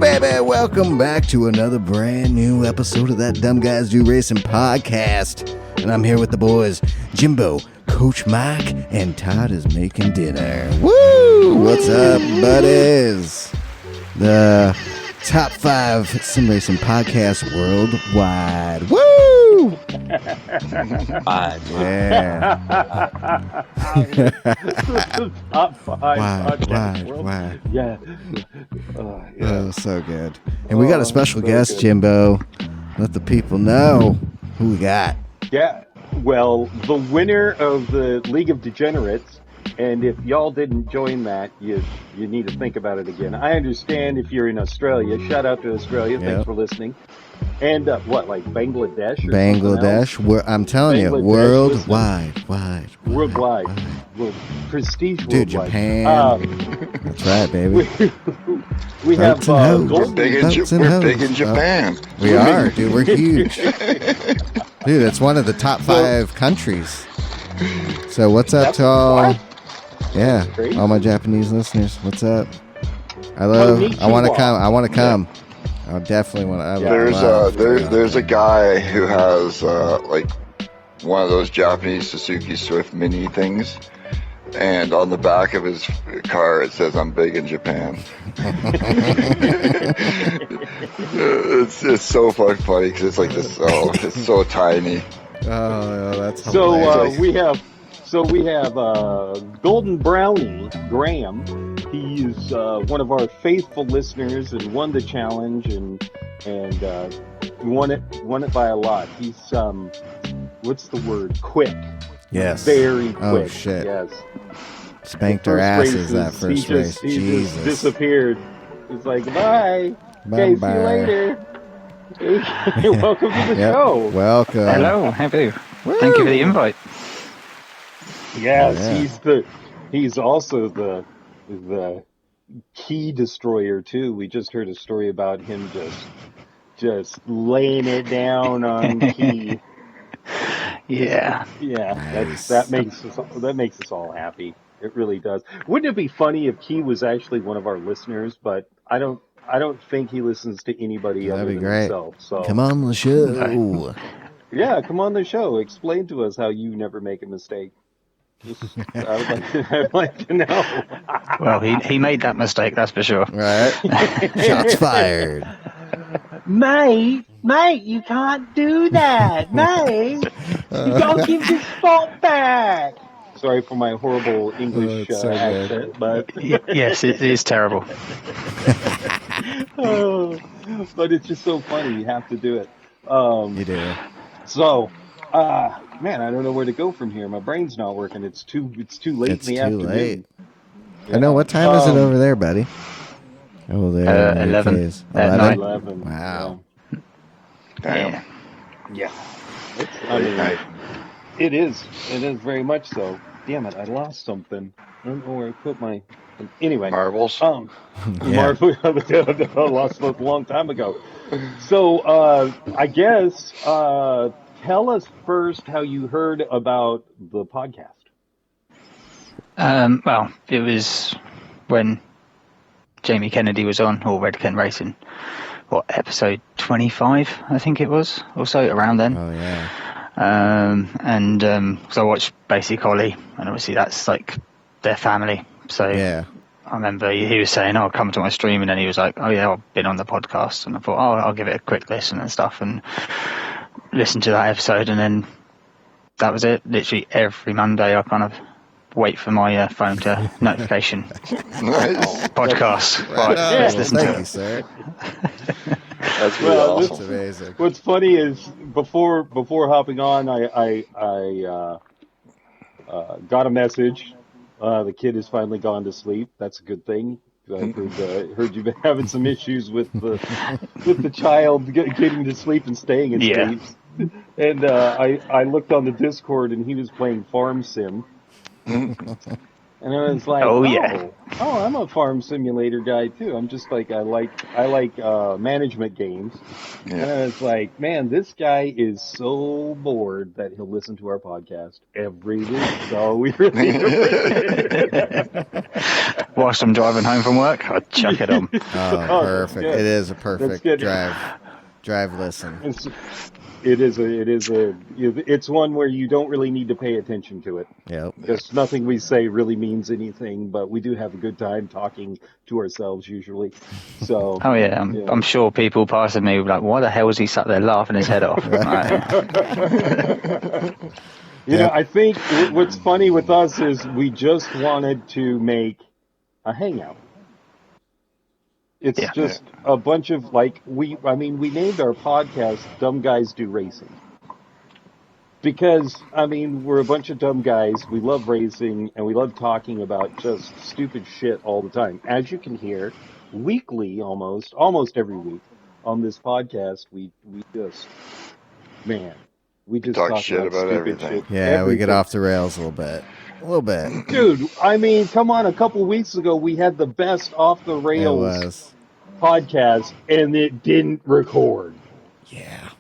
baby, welcome back to another brand new episode of that Dumb Guys Do Racing podcast. And I'm here with the boys, Jimbo, Coach Mike, and Todd is making dinner. Woo! What's up, buddies? The top 5 sim racing podcast worldwide. Woo! Yeah. Top 5 podcast world. Why? Yeah. Oh, so good. And we got a special guest, Jimbo. Let the people know who we got. Yeah. Well, the winner of the League of Degenerates, and if y'all didn't join that, you need to think about it again. I understand if you're in Australia. Shout out to Australia. Yep. Thanks for listening. And like Bangladesh? Or Bangladesh. I'm telling you, worldwide. Worldwide. Well, prestige worldwide. Dude, Japan. That's right, baby. We have Golden. Golden. We're big in Japan. We are, dude. We're huge. Dude, it's one of the top 5 countries. So what's up to all? Yeah, all my Japanese listeners. What's up? I want to come. I want to come. I definitely want to. There's a guy who has like one of those Japanese Suzuki Swift Mini things, and on the back of his car it says, "I'm big in Japan." it's so funny because it's like this. Oh, it's so tiny. Oh, that's hilarious. So we have Golden Brownie Graham. He's one of our faithful listeners and won the challenge and won it by a lot. He's what's the word? Quick. Yes. Very quick. Oh shit. Yes. Spanked our asses that first race. He Jesus. just disappeared. It's like bye. Okay, see you later. Welcome to the show. Welcome. Hello, happy. Thank you for the invite. Yes, yeah. he's also the key destroyer too. We just heard a story about him just laying it down on key. Yeah. Nice. That makes us all happy. It really does. Wouldn't it be funny if Key was actually one of our listeners? But I don't think he listens to anybody other than himself. So come on the show. Yeah, come on the show. Explain to us how you never make a mistake. I'd like to know. Well, he made that mistake, that's for sure. Right. Shots fired. Mate, you can't do that, mate. You gotta give this spot back. Sorry for my horrible English accent, but yes, it is terrible. But it's just so funny. You have to do it. You do. So, man, I don't know where to go from here. My brain's not working. It's too late in the afternoon. Late. I know. What time is it over there, buddy? Oh, there. 11. 11. Wow. Damn. Yeah. It is. It is very much so. Damn it! I lost something. I don't know where I put my. Anyway. Marbles. Marbles. I lost it a long time ago. So, I guess. Tell us first how you heard about the podcast. Well, it was when Jamie Kennedy was on, or Red Ken Racing. What, episode 25, I think it was, or so, around then. Oh, yeah. So I watched Basic Holly, and obviously that's like their family. So yeah. I remember he was saying, "Oh, come to my stream," and then he was like, "Oh yeah, I've been on the podcast," and I thought, "Oh, I'll give it a quick listen and stuff," and listened to that episode, and then that was it. Literally every Monday, I kind of wait for my phone to notification. Nice. Podcast. Right, Let's listen thank to you, it. sir. That's really awesome. That's amazing. What's funny is before hopping on, I got a message. The kid has finally gone to sleep. That's a good thing. I heard you've been having some issues with the child getting to sleep and staying asleep. And I looked on the Discord and he was playing Farm Sim. And I was like, I'm a farm simulator guy too. I'm just like, I like management games. Yeah. And I was like, man, this guy is so bored that he'll listen to our podcast every week. So we really whilst I'm driving home from work, I'd chuck it on. Oh, perfect. It is a perfect drive listen. It's one where you don't really need to pay attention to it. Yep. Because nothing we say really means anything, but we do have a good time talking to ourselves usually. So. Oh yeah, I'm sure people passing me were like, "Why the hell is he sat there laughing his head off?" You know, I think what's funny with us is we just wanted to make a hangout. It's just a bunch of we named our podcast Dumb Guys Do Racing. Because, we're a bunch of dumb guys, we love racing, and we love talking about just stupid shit all the time. As you can hear, weekly almost every week on this podcast, we just talk shit about everything. Shit. Yeah, we get off the rails a little bit. Dude, come on, a couple weeks ago we had the best off the rails podcast and it didn't record. Yeah.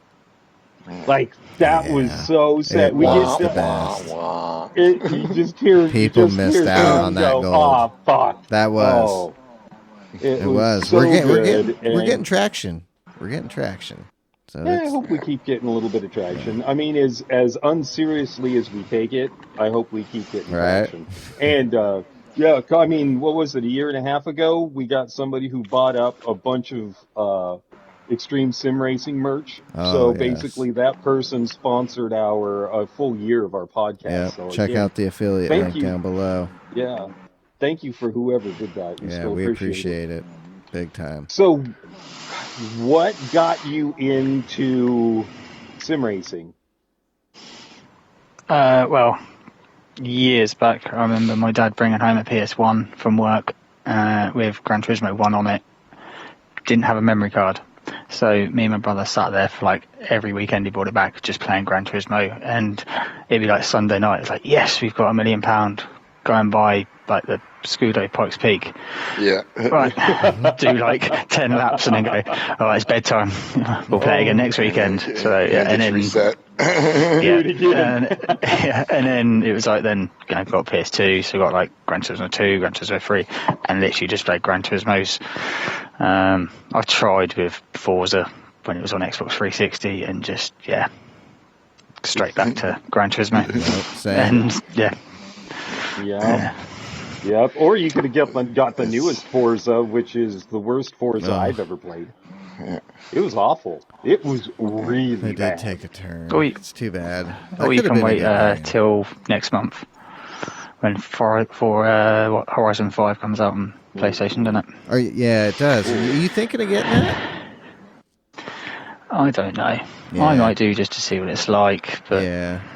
That was so sad. You just hear people missed out on that gold. Oh, fuck. That was. It was. So we're getting traction. So I hope we keep getting a little bit of traction. As unseriously as we take it, I hope we keep getting traction. And what was it? A year and a half ago, we got somebody who bought up a bunch of Extreme Sim Racing merch. Basically, that person sponsored a full year of our podcast. Yeah, so check out the affiliate link down below. Yeah, thank you for whoever did that. We appreciate it big time. So, what got you into sim racing? Well, years back, I remember my dad bringing home a PS1 from work with Gran Turismo 1 on it. Didn't have a memory card. So me and my brother sat there for every weekend he brought it back, just playing Gran Turismo, and it'd be Sunday night. It's yes, we've got £1 million. Go and buy the Scudo Pikes Peak. Yeah. Right. Do 10 laps and then go, all right, it's bedtime. We'll play again next weekend. So and then reset. and then it was then got PS2, so got Gran Turismo 2, Gran Turismo 3, and literally just played Gran Turismos. I've tried with Forza when it was on Xbox 360, and just straight back to Gran Turismo. And Yep. Or you could have got the newest Forza, which is the worst Forza I've ever played. It was awful. It was really bad. It did take a turn. It's too bad. Or you can wait till next month when Horizon 5 comes out on PlayStation, doesn't it? Yeah, it does. Are you thinking of getting that? I don't know. Yeah. I might do just to see what it's like. But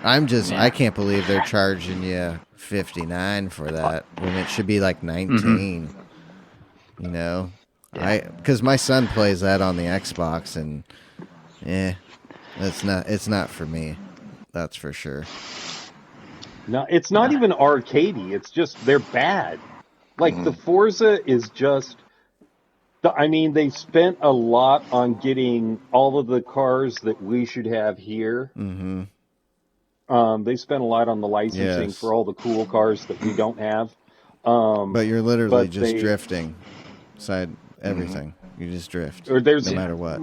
I can't believe they're charging you $59 for that when it should be $19. Mm-hmm. You know, because my son plays that on the Xbox, and it's not for me. That's for sure. No, it's not even arcadey. It's just they're bad. The Forza is just. They spent a lot on getting all of the cars that we should have here. Mm-hmm. They spent a lot on the licensing for all the cool cars that we don't have. But you're literally drifting beside everything. You just drift, no matter what.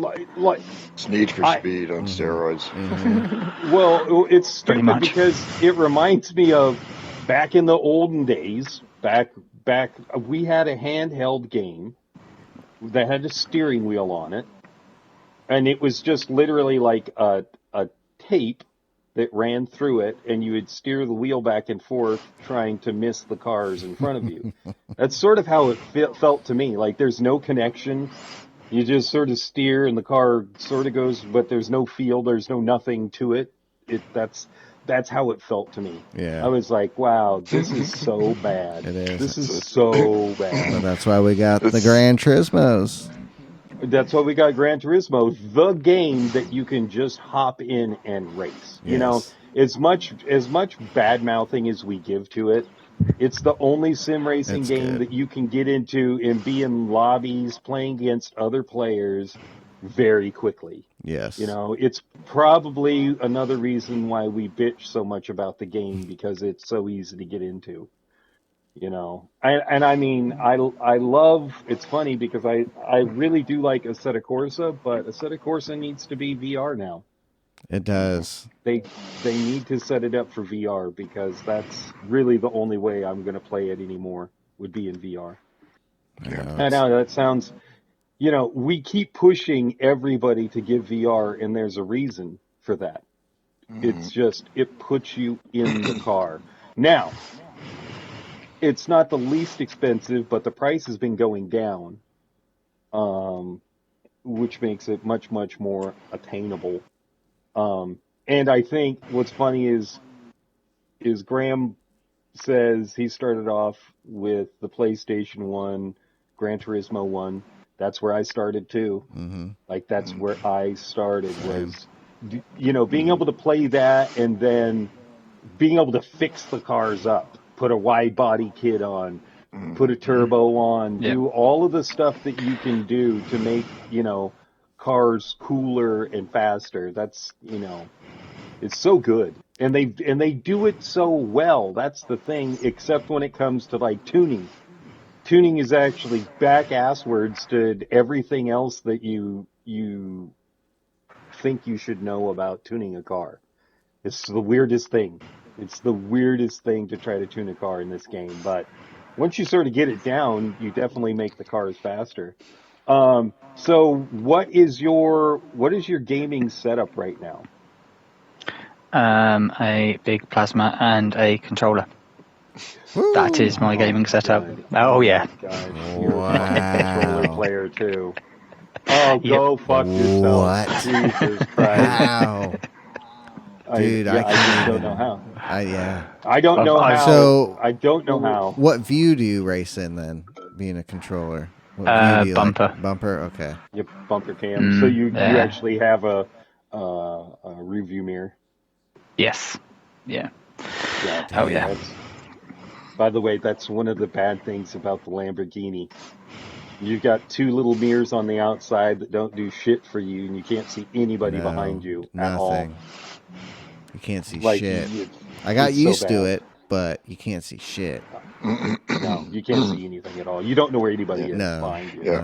It's Need for Speed on steroids. Mm-hmm. Well, it's stupid because it reminds me of back in the olden days. Back, we had a handheld game that had a steering wheel on it, and it was just literally a tape that ran through it, and you would steer the wheel back and forth trying to miss the cars in front of you. That's sort of how it felt to me. There's no connection. You just sort of steer, and the car sort of goes, but there's no feel, there's no nothing to it. That's how it felt to me. Yeah. I was like, wow, this is so bad. It is. This is so bad. Well, that's why we got the Gran Turismos. That's why we got Gran Turismo, the game that you can just hop in and race. Yes. You know, as much bad mouthing as we give to it, it's the only sim racing game that you can get into and be in lobbies playing against other players very quickly. Yes. You know, it's probably another reason why we bitch so much about the game, because it's so easy to get into. You know, I mean, I love. It's funny because I really do like Assetto Corsa, but Assetto Corsa needs to be VR now. It does. They they need to set it up for VR because that's really the only way I'm going to play it anymore would be in VR. I know that sounds, you know, we keep pushing everybody to give VR, and there's a reason for that. It's just, it puts you in the car. Now, it's not the least expensive, but the price has been going down, which makes it much, much more attainable. And I think what's funny is Graham says he started off with the PlayStation 1, Gran Turismo 1. That's where I started too. Like that's where I started was, you know, being able to play that and then being able to fix the cars up, put a wide body kit on, put a turbo on, do all of the stuff that you can do to make, you know, cars cooler and faster. That's, you know, it's so good. And they do it so well. That's the thing, except when it comes to like tuning. Tuning is actually back-asswards to everything else that you think you should know about tuning a car. It's the weirdest thing. It's the weirdest thing to try to tune a car in this game. But once you sort of get it down, you definitely make the cars faster. So what is your gaming setup right now? A big plasma and a controller. Woo! That is my gaming setup. Oh yeah. God, you're a controller player too. Oh, go fuck yourself. What? Jesus Christ. Wow. Dude, I just don't know how. I don't know how. So, I don't know how. What view do you race in then, being a controller? What view do you bumper. Like? Bumper? Okay. Yep, bumper cam. So you actually have a rear view mirror. Yes. Yeah. Yeah. Oh yeah. By the way, that's one of the bad things about the Lamborghini. You've got two little mirrors on the outside that don't do shit for you, and you can't see anybody behind you at all. You can't see like, shit. I got used so to it, but you can't see shit. No, you can't see anything at all. You don't know where anybody is behind you.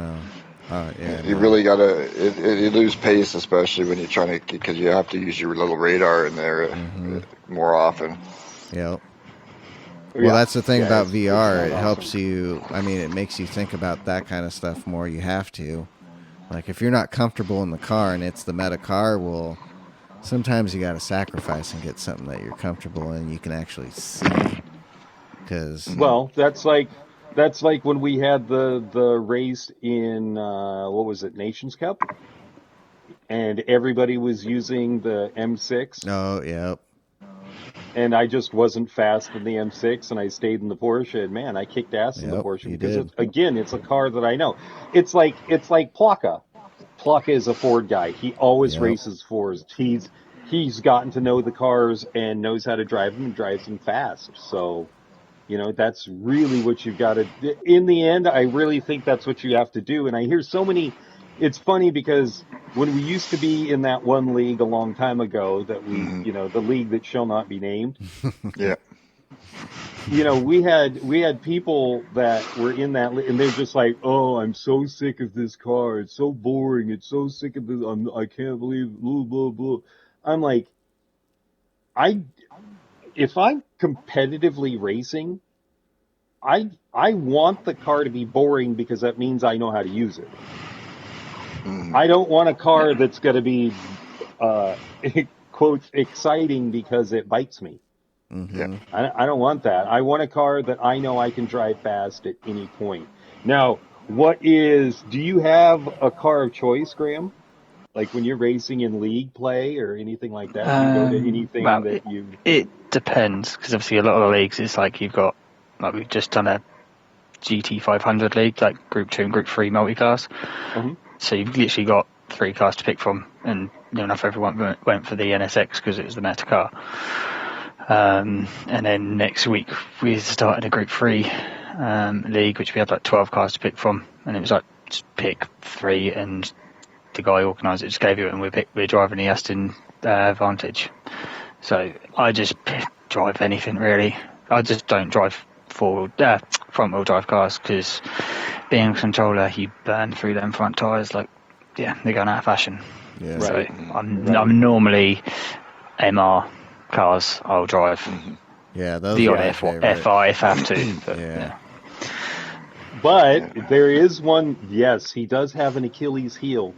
You really gotta. You lose pace, especially when you're trying to, because you have to use your little radar in there more often. Yep. Well, that's the thing about VR. It awesome. helps you. I mean, it makes you think about that kind of stuff more. You have to. Like, if you're not comfortable in the car and it's the meta car, well, sometimes you got to sacrifice and get something that you're comfortable in. You can actually see. Well, that's like when we had the race in what was it, Nations Cup, and everybody was using the M6. Oh, yep. And I just wasn't fast in the M6, and I stayed in the Porsche. And man, I kicked ass in the Porsche because it's a car that I know. It's like Plaka. Plaka is a Ford guy. He always races Fords. He's gotten to know the cars and knows how to drive them and drives them fast. So, you know, that's really what you've got to. In the end, I really think that's what you have to do. And I hear so many. It's funny because when we used to be in that one league a long time ago, that we, you know, the league that shall not be named. Yeah. You know, we had people that were in that, and they're just like, "Oh, I'm so sick of this car. It's so boring. It's so sick of this. I can't believe blah blah blah." I'm like, if I'm competitively racing, I want the car to be boring because that means I know how to use it. I don't want a car that's going to be, quote, exciting because it bites me. Yeah. I don't want that. I want a car that I know I can drive fast at any point. Now, do you have a car of choice, Graham? Like when you're racing in league play or anything like that? Do you go to anything that you... It depends, because obviously a lot of the leagues, it's like you've got, like we've just done a GT 500 league, like Group 2 and Group 3 multi-class. So you've literally got 3 cars to pick from, and near enough everyone went for the NSX because it was the meta car. And then next week we started a Group 3 league, which we had like 12 cars to pick from, and it was like just pick 3, and the guy organised it just gave it, and we're driving the Aston Vantage. So I just drive anything really. I just don't drive front wheel drive cars, because being a controller, you burn through them front tyres like, they're going out of fashion. Yeah. So Right. I'm normally MR cars I'll drive. Yeah, those The are odd my favorite. FI if I have to. But, Yeah. But there is one. Yes, he does have an Achilles heel.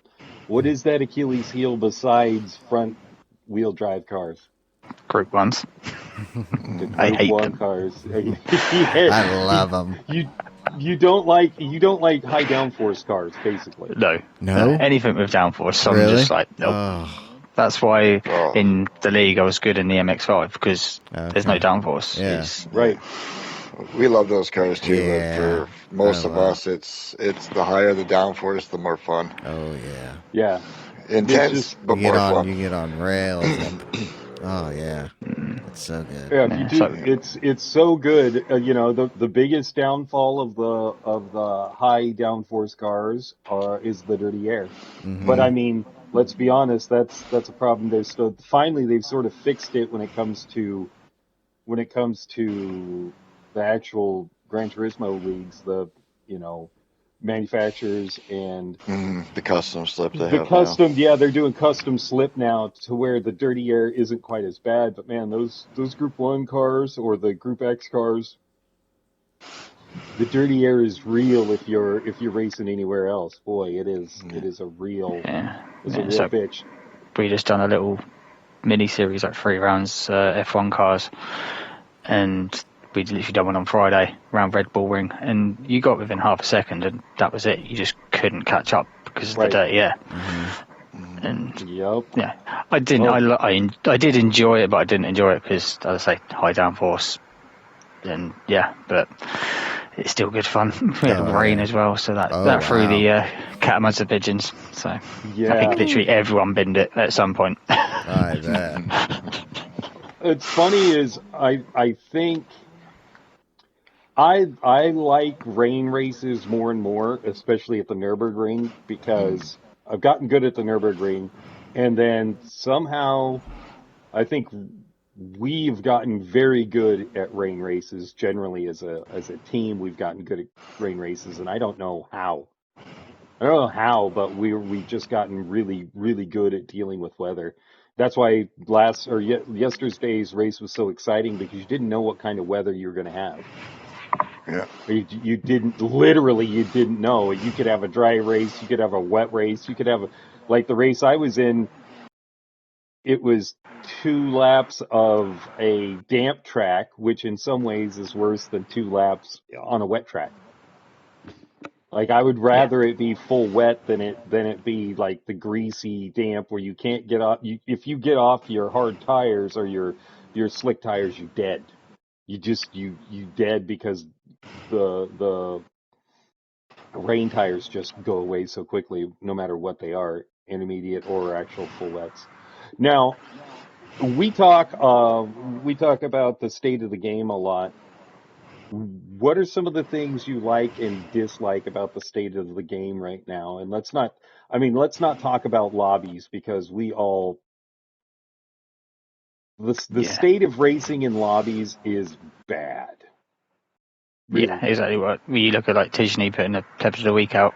What is that Achilles heel besides front wheel drive cars? Group ones. The I Group hate 1 them. cars. I love them. You don't like high downforce cars, basically. No? Anything with downforce, I'm Really? just like, nope. Oh, That's why Oh. in the league I was good in the MX-5, because there's no Okay. downforce. Yeah. It's- Right. We love those cars too, Yeah, but for most I of love us, it's the higher the downforce, the more fun. oh yeah. Yeah. Intense, just- but You get more on, fun. you get on rails. And, oh yeah, it's so good. Yeah, you so- do, it's so good. The biggest downfall of the high downforce cars is the dirty air. Mhm. But I mean, let's be honest, that's a problem. They've sort of fixed it when it comes to the actual Gran Turismo leagues, manufacturers and The custom slip they the have custom. Yeah, they're doing custom slip now to where the dirty air isn't quite as bad. But man, those Group 1 cars or the Group X cars, the dirty air is real if you're racing anywhere else. Boy, it is a real so bitch. we just done a little mini series, like 3 rounds F1 cars, and we literally done one on Friday around Red Bull Ring, and you got within half a second, and that was it. You just couldn't catch up because of Right. the dirty air. Mm-hmm. And Yep. yeah, I didn't. Oh. I did enjoy it, but I didn't enjoy it because, as I say, high downforce. And yeah, but it's still good fun. We had Oh, rain yeah. as well, so that Oh, threw wow. the catamounts of pigeons. So I Yeah. think literally everyone binned it at some point. I bet. It's funny is I think I like rain races more and more, especially at the Nürburgring, because I've gotten good at the Nürburgring, and then somehow I think we've gotten very good at rain races generally as a team. We've gotten good at rain races, and I don't know how. But we just gotten really, really good at dealing with weather. That's why yesterday's race was so exciting, because you didn't know what kind of weather you were going to have. Yeah. You didn't know. You could have a dry race, you could have a wet race, you could have like the race I was in. It was 2 laps of a damp track, which in some ways is worse than 2 laps on a wet track. Like, I would rather it be full wet than it be like the greasy damp where you can't get off. If you get off your hard tires or your slick tires, you're dead. You dead, because the rain tires just go away so quickly, no matter what they are, intermediate or actual full wets. Now, we talk about the state of the game a lot. What are some of the things you like and dislike about the state of the game right now? And let's not talk about lobbies, because the state of racing in lobbies is bad. Really. Yeah, exactly. What you look at, like Tijani putting the Peps of the Week out,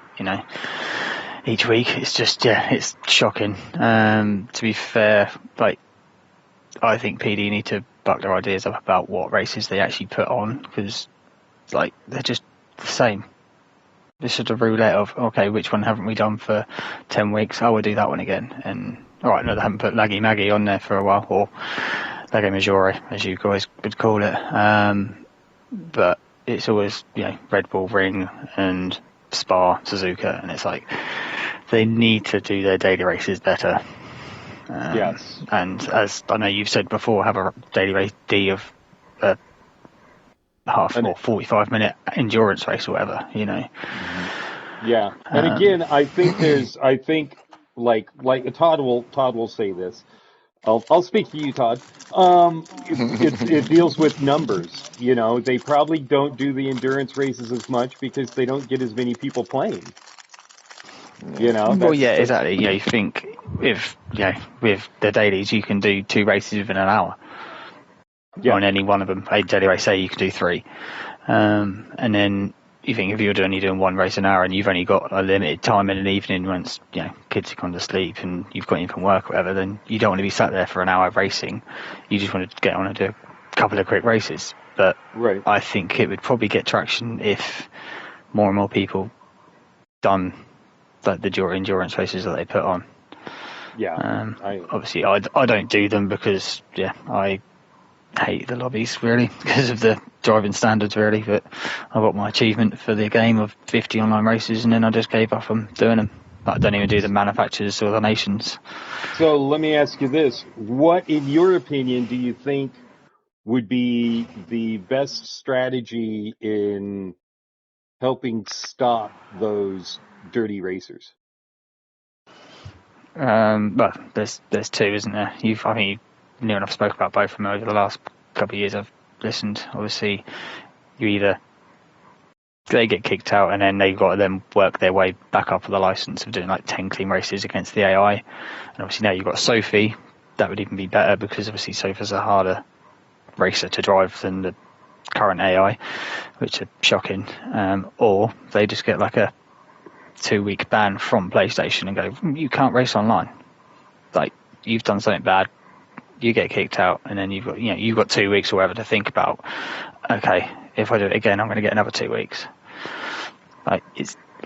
each week. It's just, it's shocking. To be fair, like, I think PD need to buck their ideas up about what races they actually put on, because, like, they're just the same. It's sort of roulette of, okay, which one haven't we done for 10 weeks? Oh, we'll do that one again. And, all right, no, they haven't put Laggy Maggie on there for a while, or Laggy Maggiore, as you guys would call it. But it's always, Red Bull Ring and Spa, Suzuka, and it's like, they need to do their daily races better. Yes. And as I know you've said before, have a daily race D of a half or 45-minute endurance race or whatever, Yeah. And again, I think like Todd will say this. I'll speak for you, Todd. It deals with numbers. They probably don't do the endurance races as much because they don't get as many people playing. Well, yeah, exactly. You think with the dailies, you can do 2 races within an hour. Yeah. On any one of them. A daily race, say you can do 3. And then you think if you're only doing one race an hour and you've only got a limited time in an evening once kids have gone to sleep and you've got in from work or whatever, then you don't want to be sat there for an hour racing. You just want to get on and do a couple of quick races. But Right. I think it would probably get traction if more and more people done like the endurance races that they put on. Yeah. Obviously, I don't do them because I hate the lobbies really because of the driving standards really. But I got my achievement for the game of 50 online races, and then I just gave up on doing them. I don't even do the manufacturers or the nations. So let me ask you this: what, in your opinion, do you think would be the best strategy in helping stop those dirty racers? Well, there's two, isn't there? I think you near enough spoke about both of them over the last couple of years. I've listened. Obviously, they get kicked out, and then they've got to then work their way back up for the license of doing like 10 clean races against the AI. And obviously now you've got Sophie. That would even be better because obviously Sophie's a harder racer to drive than the current AI, which are shocking. Or they just get like a 2-week ban from PlayStation and go, you can't race online. Like, you've done something bad, you get kicked out, and then you've got 2 weeks or whatever to think about. Okay, if I do it again, I'm going to get another 2 weeks. Like,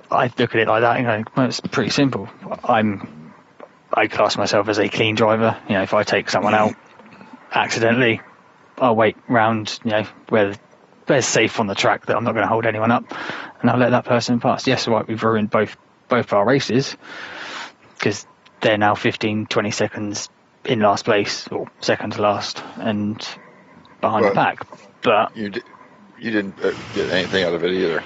I look at it like that and go, well, it's pretty simple. I class myself as a clean driver. If I take someone out accidentally, I'll wait round, where they're safe on the track that I'm not going to hold anyone up, and I'll let that person pass. Yes, right, we've ruined both our races because they're now 15-20 seconds in last place or second to last and behind the pack. But you didn't get anything out of it either.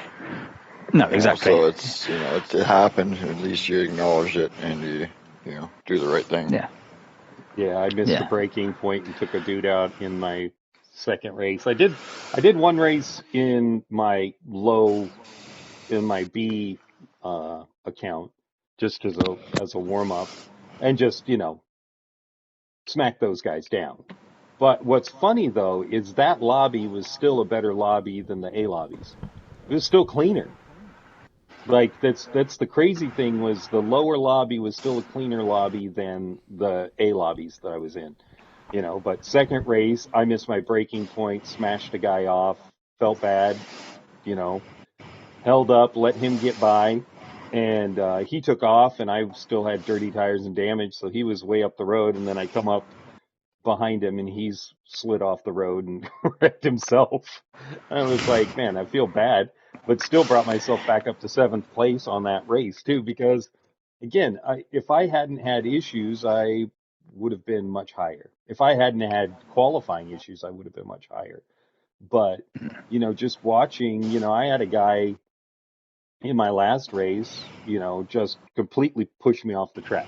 No, exactly. So it's it happened. At least you acknowledge it and you do the right thing. Yeah. Yeah, I missed the breaking point and took a dude out in my second race. I did one race in my B account just as a warm up and just smack those guys down. But what's funny though is that lobby was still a better lobby than the A lobbies. It was still cleaner. Like that's the crazy thing was the lower lobby was still a cleaner lobby than the A lobbies that I was in. But second race, I missed my breaking point, smashed a guy off, felt bad, held up, let him get by, and he took off, and I still had dirty tires and damage, so he was way up the road, and then I come up behind him, and he's slid off the road and wrecked himself. I was like, man, I feel bad, but still brought myself back up to 7th place on that race, too, because, again, if I hadn't had issues, I would have been much higher. If I hadn't had qualifying issues, I would have been much higher. But, just watching, I had a guy in my last race, just completely push me off the track.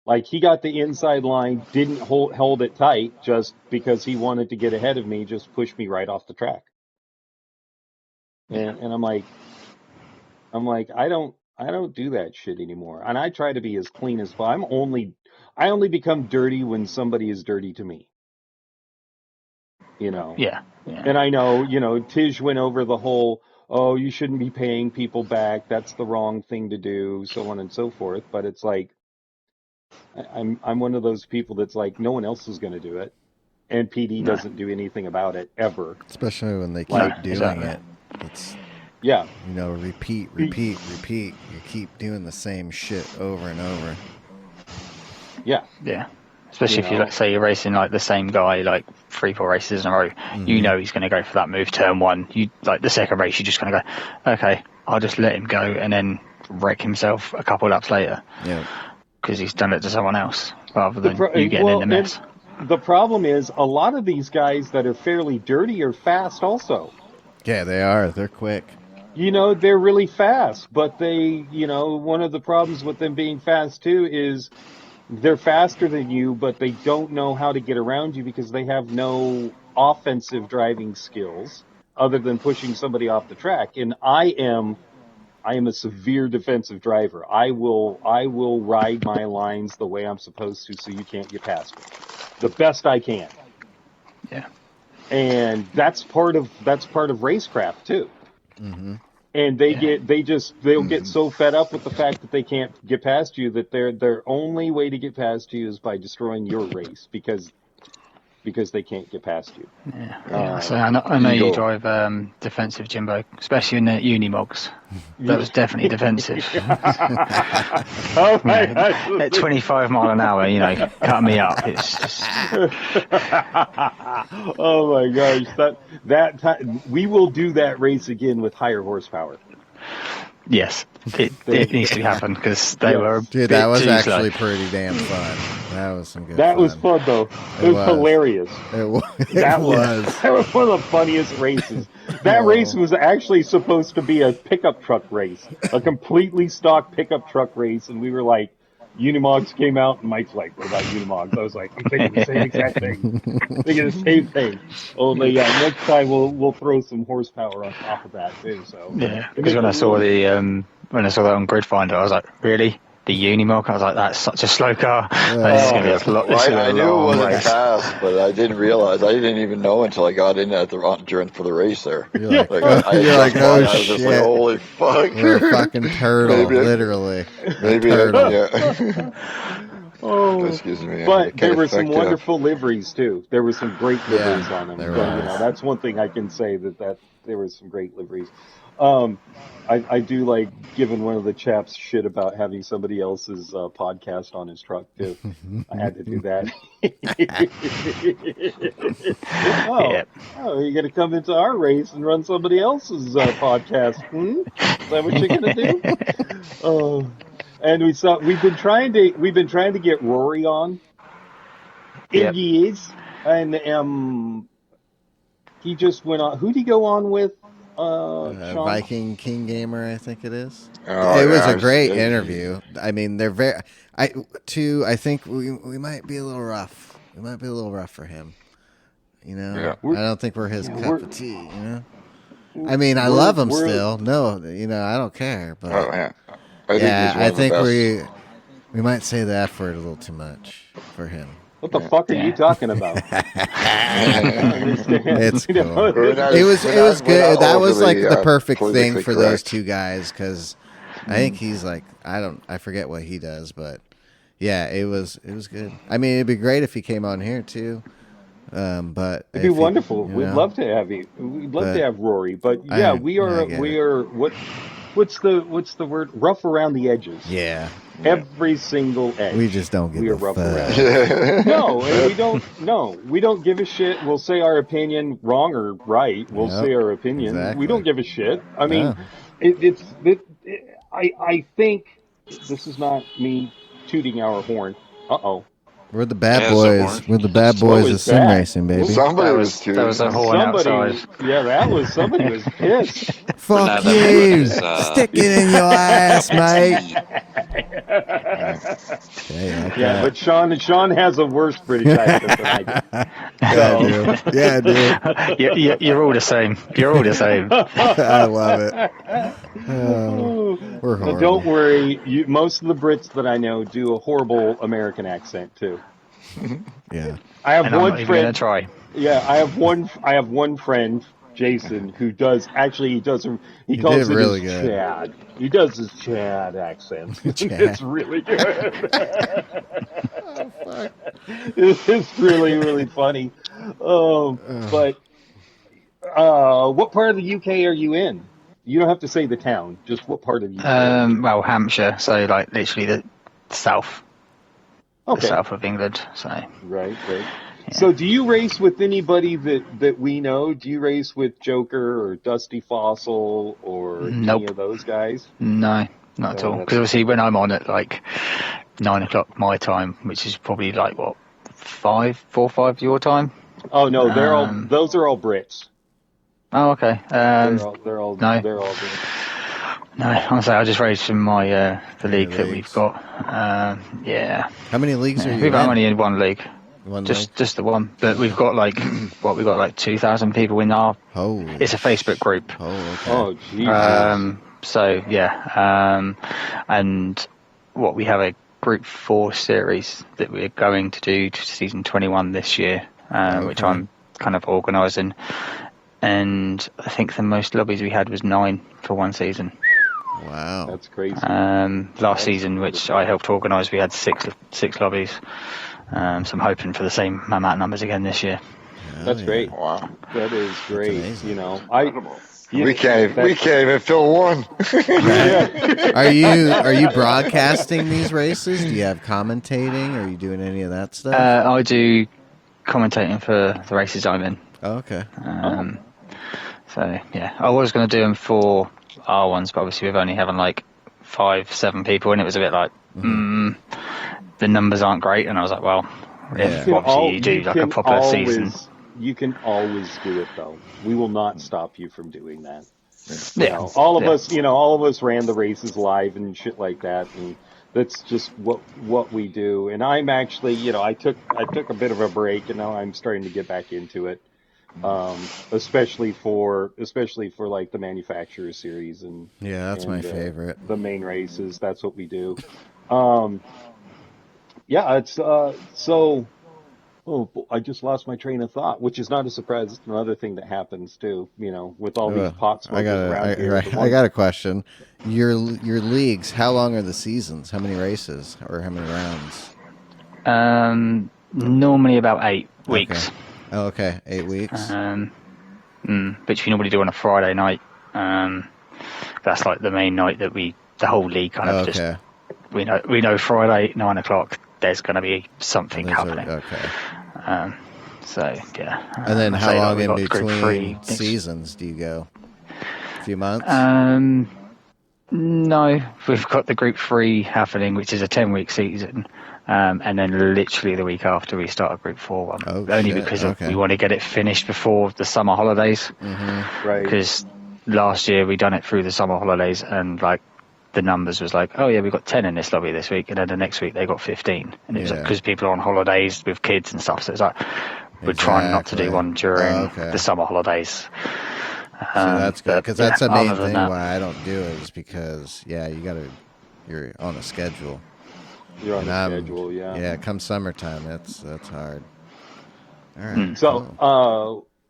Like he got the inside line, didn't hold it tight just because he wanted to get ahead of me, just pushed me right off the track. And I'm like, I don't do that shit anymore. And I try to be as clean as possible. I only become dirty when somebody is dirty to me. Yeah. And I know, Tish went over the whole, oh, you shouldn't be paying people back. That's the wrong thing to do, so on and so forth. But it's like, I'm one of those people that's like, no one else is going to do it. And PD doesn't do anything about it ever. Especially when they keep doing it. It's, repeat. You keep doing the same shit over and over. Yeah. Yeah. Especially if you say you're racing like the same guy like 3-4 races in a row, he's going to go for that move turn one. You like the second race, you're just going to go, okay, I'll just let him go and then wreck himself a couple laps later. Yeah. Because he's done it to someone else rather than you getting in the mess. The problem is a lot of these guys that are fairly dirty are fast also. Yeah, they are. They're quick. They're really fast, but they, one of the problems with them being fast too is they're faster than you, but they don't know how to get around you because they have no offensive driving skills other than pushing somebody off the track. And I am a severe defensive driver. I will ride my lines the way I'm supposed to so you can't get past me. The best I can. Yeah. and that's part of racecraft too. Mm-hmm. And they'll get so fed up with the fact that they can't get past you that their only way to get past you is by destroying your race because they can't get past you. Yeah. So I know you drive defensive, Jimbo, especially in the Unimogs. That was definitely defensive. Oh my gosh. At 25 mile an hour, cut me up. It's just... Oh my gosh, that time we will do that race again with higher horsepower. Yes, it needs to happen because they were. Dude, that was actually pretty damn fun. That was some good. That was fun though. It was hilarious. It was. That was one of the funniest races. That race was actually supposed to be a pickup truck race, a completely stock pickup truck race, and we were like, Unimogs came out, and Mike's like, "What about Unimogs?" I was like, "I'm thinking the same exact thing. Thinking the same thing. Only next time we'll throw some horsepower on top of that too." So yeah, because when I saw that on Grid Finder, I was like, "Really? The Unimog?" I was like, "That's such a slow car." That's gonna be a lot. I knew it wasn't fast, but I didn't realize. I didn't even know until I got in for the race there. You're like, oh oh shit! Just like, holy fuck! You're a fucking turtle, literally. Maybe yeah. Oh, excuse me. But there were some wonderful liveries too. There were some great liveries on them. There That's one thing I can say that there were some great liveries. I do like giving one of the chaps shit about having somebody else's podcast on his truck too. I had to do that. Oh, you're gonna come into our race and run somebody else's podcast? Is that what you're gonna do? And we've been trying to get Rory on. Yep. He is, and he just went on. Who'd he go on with? Sean? Viking King Gamer, I think it is. Oh, it was a great interview. I mean, they're very. I think we might be a little rough. We might be a little rough for him. I don't think we're his cup of tea. I mean, I love him still. No, I don't care. But I think we might say the F word a little too much for him. What the fuck are you talking about? It's cool. It was good. That was like the perfect thing for those two guys because I think he's like I forget what he does, but yeah, it was good. I mean, it'd be great if he came on here too. But it'd be wonderful. We'd love to have you. We'd love to have Rory, but yeah, we are what's the word? Rough around the edges. Yeah. Every single edge. We just don't give a fuck. No, and we don't. No, we don't give a shit. We'll say our opinion, wrong or right. We'll say our opinion. Exactly. We don't give a shit. I mean, I think this is not me tooting our horn. We're the bad boys. We're the bad boys of sim racing, baby. Somebody was too. That was a horn outside. Yeah, somebody was pissed. Fuck you! Stick it in your ass, mate. Yeah, but Sean has a worse British accent than I do. Yeah, dude. You're all the same. You're all the same. I love it. We're horrible. Don't worry. Most of the Brits that I know do a horrible American accent too. Yeah. I have and one I'm not friend. Even try. Yeah, I have one friend, Jason, who does actually he calls it really his good. Chad. He does his Chad accent. It's really good. Oh, fuck. It's really, really funny. But what part of the UK are you in? You don't have to say the town. Just what part of the UK? Well, Hampshire. So like literally the south. Okay. The south of England. So. Right. Yeah. So do you race with anybody that we know? Do you race with Joker or Dusty Fossil or any of those guys? No, not at all. Because obviously when I'm on at like 9 o'clock my time, which is probably like what 4 or 5 your time. Oh no, those are all Brits. Oh okay. They're all Brits. No, honestly, I just raised from my the league that we've got. Yeah. How many leagues are you in? We've only in one league. Just the one. But we've got like 2,000 people in our. Oh. It's a Facebook group. Oh. Okay. Oh, Jesus. So yeah. And we have a Group 4 series that we're going to do to season 21 this year, which I'm kind of organising. And I think the most lobbies we had was 9 for one season. Wow. That's crazy. Last season, which I helped organise, we had six lobbies. So I'm hoping for the same amount of numbers again this year. That's great. Wow. That is great. You know, We can't even fill one. Are you broadcasting these races? Do you have commentating? Are you doing any of that stuff? I do commentating for the races I'm in. Oh, okay. So yeah, I was going to do them for our ones, but obviously we've only having like 5-7 people, and it was a bit like the numbers aren't great. And I was like, well, if obviously you do like a proper season. You can always do it, though. We will not stop you from doing that. Yeah, all of us ran the races live and shit like that, and that's just what we do. And I'm actually, I took a bit of a break, and now I'm starting to get back into it, especially for like the manufacturer series and that's my favorite. The main races. That's what we do. It's so. Oh, I just lost my train of thought, which is not a surprise. It's another thing that happens too, with all these pot smokers around here. I got a question. Your leagues, how long are the seasons? How many races or how many rounds? Normally about 8 weeks. Okay. Oh, okay. 8 weeks. Which we normally do on a Friday night. That's like the main night that the whole league kind of just, we know Friday 9 o'clock. There's going to be something happening. Okay. So yeah. And then how long in between seasons do you go? A few months? No, we've got the Group 3 happening, which is a 10-week season. And then literally the week after we start a Group 4 one. Only because we want to get it finished before the summer holidays. Mm-hmm. Right. Because last year we done it through the summer holidays, and like the numbers was like, oh yeah, we got 10 in this lobby this week, and then the next week they got 15. And it was like, because people are on holidays with kids and stuff, so it's like we're trying not to do one during the summer holidays. So that's good, because that's the main thing why I don't do it, is because you're on a schedule. You're on a schedule, yeah. Yeah, come summertime, that's hard. All right.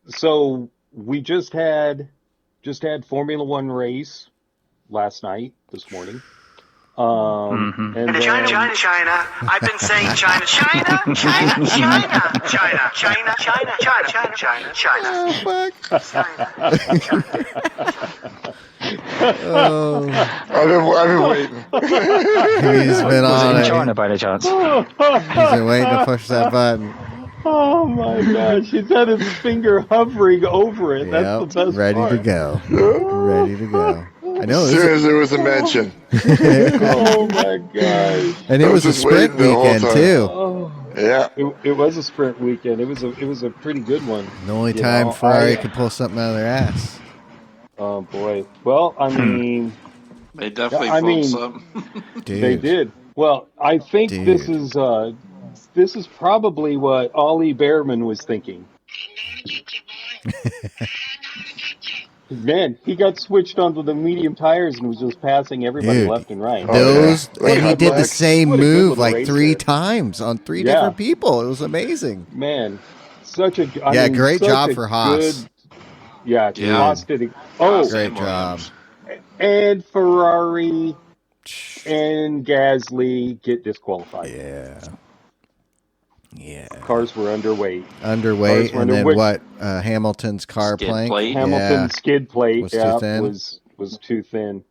So we just had Formula One race last night, this morning. And then, China. I've been saying China. Oh, I've been waiting. He's been on in it. China by any chance? He's been waiting to push that button. Oh my gosh, he's had his finger hovering over it. That's the best ready part. to go. Ready to go. I know. As soon as there was a mention. Oh my gosh. And it was a sprint weekend too. Oh. Yeah. It was a sprint weekend. It was a pretty good one. The only time Ferrari could pull something out of their ass. Oh boy. Well, I mean, they definitely pulled something. They did. Well, I think this is probably what Ollie Behrman was thinking. Man, he got switched onto the medium tires and was just passing everybody left and right. And he did the same move like 3 times on 3 different people. It was amazing. Man, great job for Haas. Haas did it. Great job. And Ferrari and Gasly get disqualified. Yeah. Cars were underweight. And then what? Hamilton's car plank? Hamilton's skid plate was too thin. Was too thin.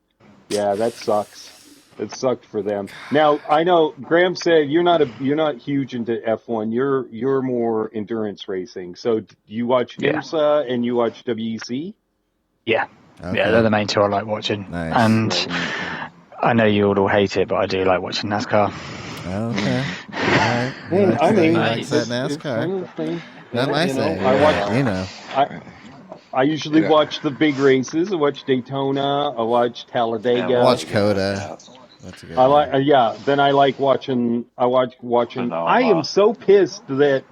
Yeah, that sucks. It sucked for them. Now I know Graham said you're not huge into F1. You're more endurance racing. So you watch IMSA and you watch WEC? Yeah. Okay. Yeah, they're the main 2 I like watching. Nice. And I know you all hate it, but I do like watching NASCAR. Okay. All right. I mean, likes that NASCAR. Not my thing. I usually watch the big races. I watch Daytona. I watch Talladega. I watch Coda. That's a good one. Then I like watching. I am so pissed that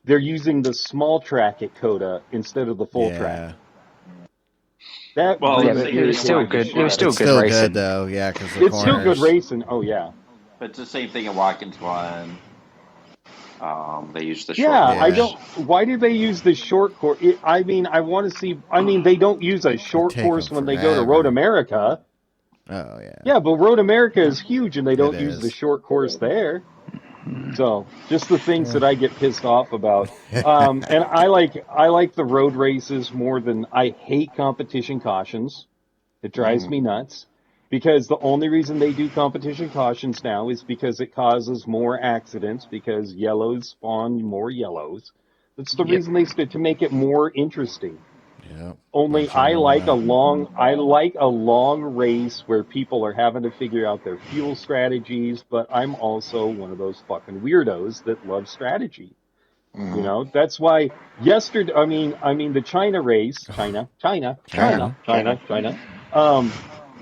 they're using the small track at Coda instead of the full track. It was still good. It was still good racing, good though. Yeah, because it's still good racing. Oh yeah. But it's the same thing in Watkins Glen. They use the short Yeah, course. I don't. Why do they use the short course? I mean, I want to see. I mean, they don't use a short take course them when they go to forever. Road America. Oh yeah. Yeah, but Road America is huge, and they don't It use the is. short course there. So, just the things that I get pissed off about. And I like the road races more than I hate competition cautions. It drives me nuts. Because the only reason they do competition cautions now is because it causes more accidents because yellows spawn more yellows. That's the reason they to make it more interesting. Yeah. Only I like a long race where people are having to figure out their fuel strategies, but I'm also one of those fucking weirdos that love strategy. You know, that's why yesterday, I mean the China race, China.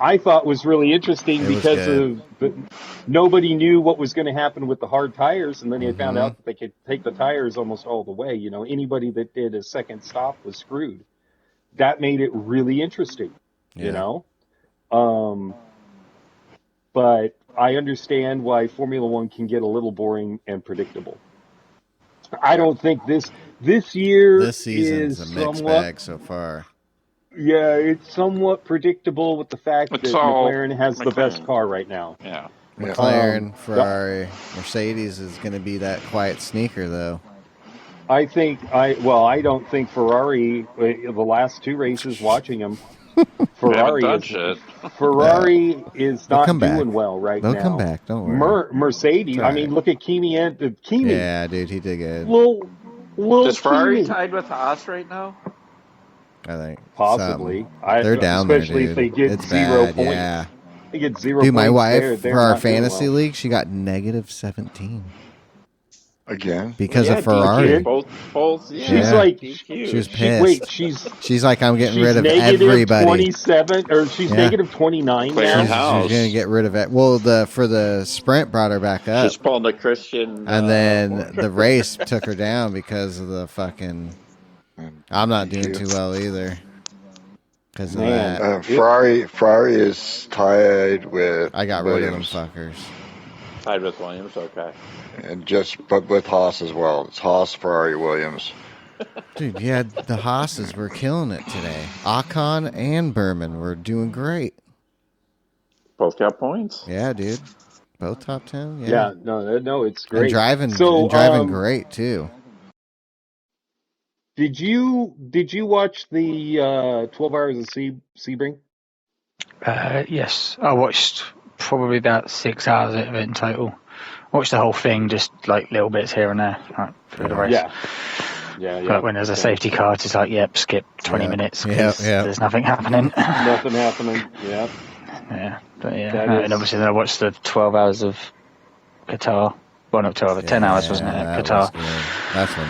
I thought was really interesting It was because good. nobody knew what was going to happen with the hard tires, and then they found out that they could take the tires almost all the way. You know, anybody that did a second stop was screwed. That made it really interesting. Yeah. You know, but I understand why Formula One can get a little boring and predictable. I don't think this year This season's is a mixed somewhat, bag so far. yeah, it's somewhat predictable with the fact It's that all McLaren has the best McLaren. car right now. Yeah. McLaren, Ferrari, Mercedes is going to be that quiet sneaker, though. I don't think Ferrari, the last two races watching them, Ferrari is They'll not come back. doing well right They'll now. come back. Don't worry. Mercedes, It's all I mean, right. look at Kimi. Yeah, dude, he did good. Little Is Ferrari Kimi. tied with Haas right now? I think Possibly. They're down there, especially dude. if they get It's 0 bad, points. yeah. They get 0 Dude, my points. wife, They're for our not doing fantasy well. league, she got negative 17 Again? because Yeah, of Ferrari. DQ. Both. She's Yeah. like, She was pissed. She's like, I'm getting she's rid of negative everybody. 27, or she's Yeah. negative 29 Clearing now. She's house. going to get rid of it. Well, for the sprint brought her back up. She's pulling the Christian. And then the race took her down because of the fucking... I'm not doing too well either. Because of Man. that. Ferrari is tied with I got Williams. rid of them fuckers. Tied with Williams, okay. But with Haas as well. It's Haas, Ferrari, Williams. Dude, yeah, the Haas's were killing it today. Ocon and Berman were doing great. Both got points. Yeah, dude. Both top 10. Yeah, no, it's great. And driving great, too. Did you watch the 12 Hours of Sebring? Yes, I watched probably about 6 hours of it in total. Watched the whole thing, just like little bits here and there through the race. Yeah. But when there's a safety car, it's like, skip 20 minutes. There's nothing happening. Nothing happening. Yeah. Yeah, but and obviously then I watched the 12 hours of Qatar. Well, not 12, 10 hours, wasn't it? That Qatar. was good. That's when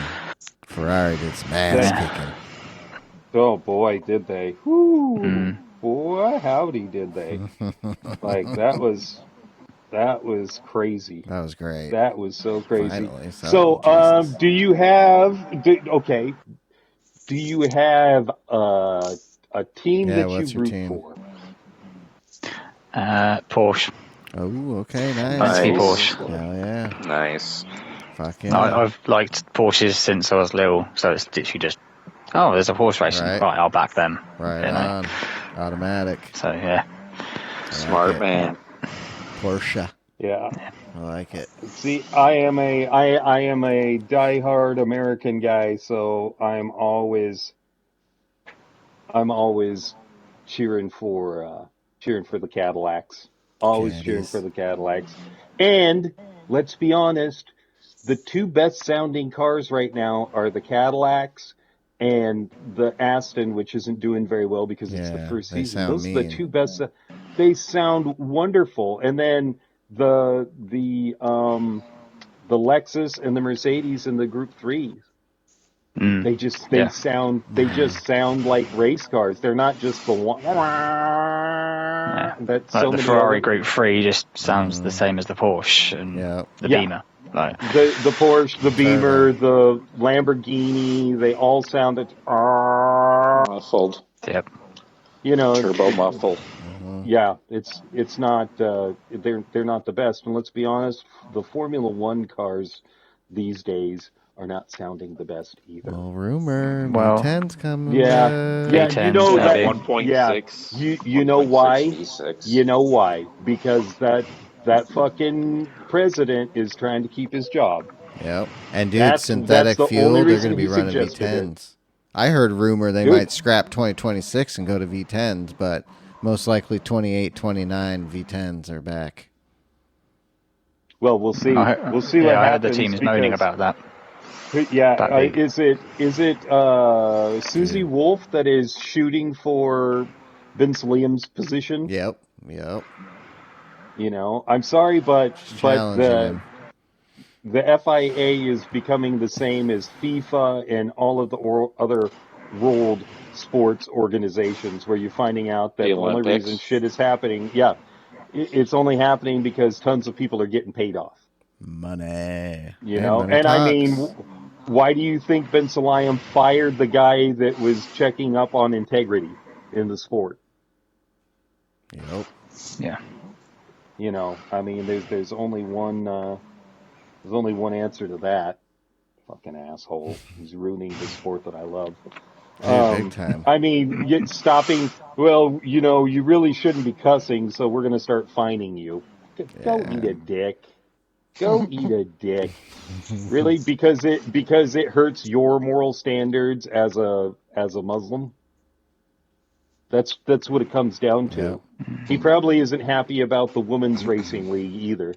Ferrari did some ass kicking. Oh boy, did they! Whoo, boy, howdy, did they! Like that was crazy. That was great. That was so crazy. Finally, so, do you have a team that you root for? Porsche. Oh, okay, nice. Fancy Porsche. Hell yeah. Nice. Fucking. No, I've liked Porsches since I was little, so it's literally just, there's a Porsche racing. Right. Right, I'll back them. Right on. Automatic. So, yeah. Smart man. Porsche. Yeah. I like it. See, I am a diehard American guy, so I'm always cheering for the Cadillacs. Always cheering for the Cadillacs. And let's be honest, the two best sounding cars right now are the Cadillacs and the Aston, which isn't doing very well because it's the first season. Those are the two best. They sound wonderful. And then the Lexus and the Mercedes in the Group 3. They just sound like race cars. They're not just the one. The Ferrari Group 3 just sounds the same as the Porsche and the Beamer. Like the Porsche, the Beamer, the Lamborghini, they all sounded muffled. Yep. Turbo muffled. Yeah, it's not they're not the best. And let's be honest, the Formula One cars, these days are not sounding the best either. Well, rumor. Well, V10's coming. Yeah, V10's you know that. big. 1.6. You know why? V6. You know why? Because that fucking president is trying to keep his job. Yep. And dude, That's synthetic the fuel, only they're reason going to be he running suggested it. V10s. I heard rumor they Dude. might scrap 2026 and go to V10s, but most likely 28, 29 V10s are back. Well, we'll see. We'll see what I heard happens. the team is moaning about that. Yeah, That big. is it Susie Wolf that is shooting for Vince Williams' position? Yep. You know, I'm sorry, but Challenging the FIA is becoming the same as FIFA and all of the other world sports organizations, where you're finding out that The the only Olympics. reason shit is happening, it's only happening because tons of people are getting paid off. money. You know, money and I talks. mean, why do you think Ben Sulayem fired the guy that was checking up on integrity in the sport? Yep. Yeah. You know, I mean, there's only one answer to that. Fucking asshole. He's ruining the sport that I love. Big time. I mean, stopping. Well, you know, you really shouldn't be cussing, so we're gonna start fining you. Go eat a dick. Go eat a dick. Really? Because it hurts your moral standards as a Muslim. That's what it comes down to. He probably isn't happy about the women's racing league either.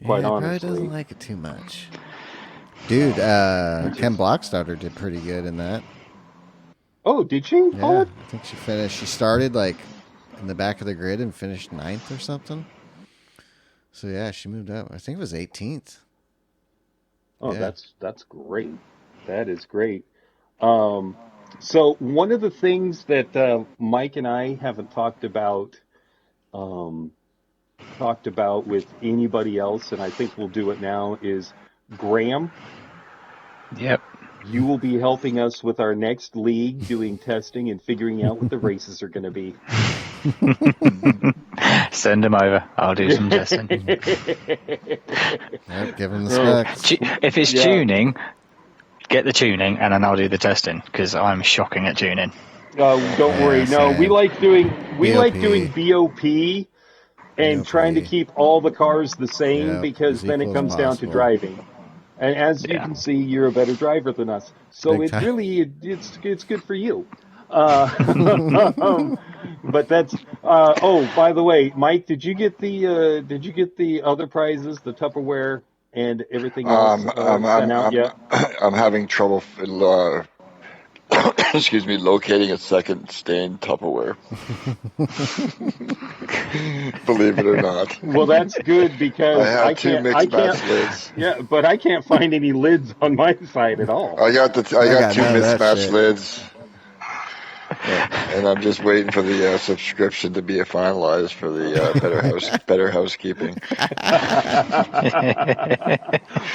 Quite He honestly. probably doesn't like it too much. Dude, Ken Blockstarter did pretty good in that. Oh, did she? Yeah, Oh, I think she finished. She started like in the back of the grid and finished 9th or something. So yeah, she moved up. I think it was 18th. oh, Yeah. that's great. That is great. So one of the things that Mike and I haven't talked about with anybody else, and I think we'll do it now, is Graham. Yep. You will be helping us with our next league, doing testing and figuring out what the races are going to be. Send him over. I'll do some testing. Yep, give him the specs. If it's Yeah. tuning, get the tuning, and then I'll do the testing, because I'm shocking at tuning. Don't worry. No, same. we like doing BOP. BOP and BOP. trying to keep all the cars the same, Yep, because as then it equal as comes down to possible. driving. And as you can see, you're a better driver than us. So Big it time. really it's good for you. But that's oh, by the way, Mike, did you get the other prizes, the Tupperware and everything else sent out yet? I'm having trouble, excuse me, locating a second stained Tupperware. Believe it or not. Well, that's good, because I have two mixed match lids. Yeah, but I can't find any lids on my side at all. I got got two none of that mismatched shit. lids. And I'm just waiting for the subscription to be finalized for the better housekeeping.